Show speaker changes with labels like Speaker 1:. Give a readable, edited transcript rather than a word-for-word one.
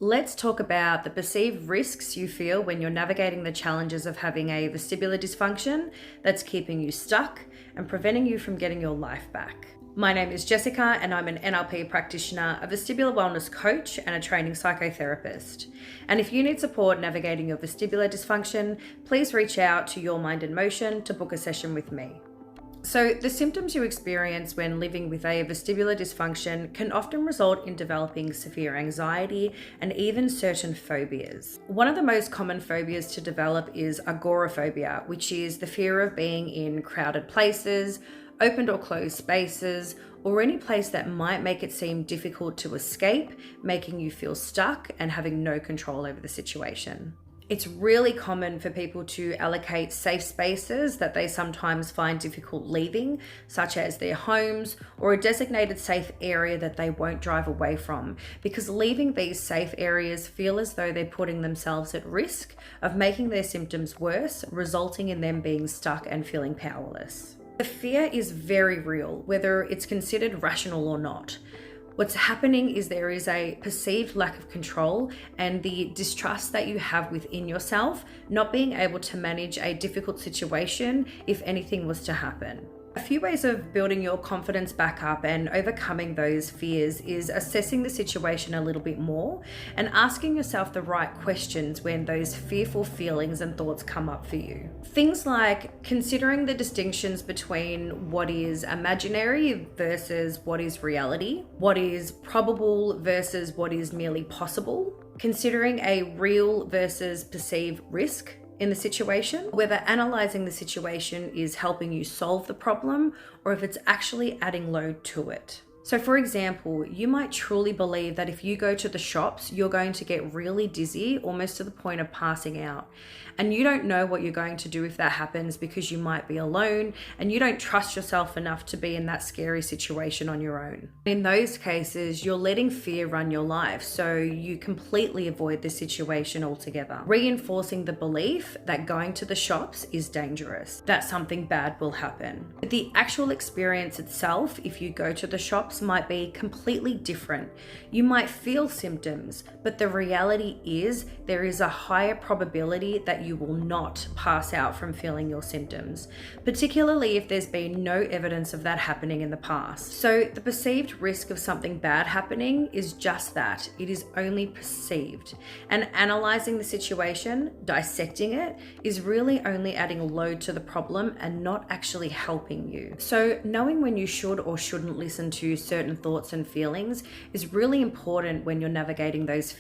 Speaker 1: Let's talk about the perceived risks you feel when you're navigating the challenges of having a vestibular dysfunction that's keeping you stuck and preventing you from getting your life back. My name is Jessica, and I'm an NLP practitioner, a vestibular wellness coach, and a training psychotherapist. And if you need support navigating your vestibular dysfunction, please reach out to Your Mind in Motion to book a session with me. So, the symptoms you experience when living with a vestibular dysfunction can often result in developing severe anxiety and even certain phobias. One of the most common phobias to develop is agoraphobia, which is the fear of being in crowded places, opened or closed spaces, or any place that might make it seem difficult to escape, making you feel stuck and having no control over the situation. It's really common for people to allocate safe spaces that they sometimes find difficult leaving, such as their homes or a designated safe area that they won't drive away from, because leaving these safe areas feel as though they're putting themselves at risk of making their symptoms worse, resulting in them being stuck and feeling powerless. The fear is very real, whether it's considered rational or not. What's happening is there is a perceived lack of control and the distrust that you have within yourself, not being able to manage a difficult situation if anything was to happen. A few ways of building your confidence back up and overcoming those fears is assessing the situation a little bit more and asking yourself the right questions when those fearful feelings and thoughts come up for you. Things like considering the distinctions between what is imaginary versus what is reality, what is probable versus what is merely possible, considering a real versus perceived risk in the situation, whether analyzing the situation is helping you solve the problem or if it's actually adding load to it. So for example, you might truly believe that if you go to the shops, you're going to get really dizzy, almost to the point of passing out. And you don't know what you're going to do if that happens because you might be alone and you don't trust yourself enough to be in that scary situation on your own. In those cases, you're letting fear run your life, so you completely avoid the situation altogether, reinforcing the belief that going to the shops is dangerous, that something bad will happen. But the actual experience itself, if you go to the shops, might be completely different. You might feel symptoms, but the reality is there is a higher probability that you will not pass out from feeling your symptoms, particularly if there's been no evidence of that happening in the past. So the perceived risk of something bad happening is just that. It is only perceived. And analyzing the situation, dissecting it, is really only adding load to the problem and not actually helping you. So knowing when you should or shouldn't listen to certain thoughts and feelings is really important when you're navigating those fear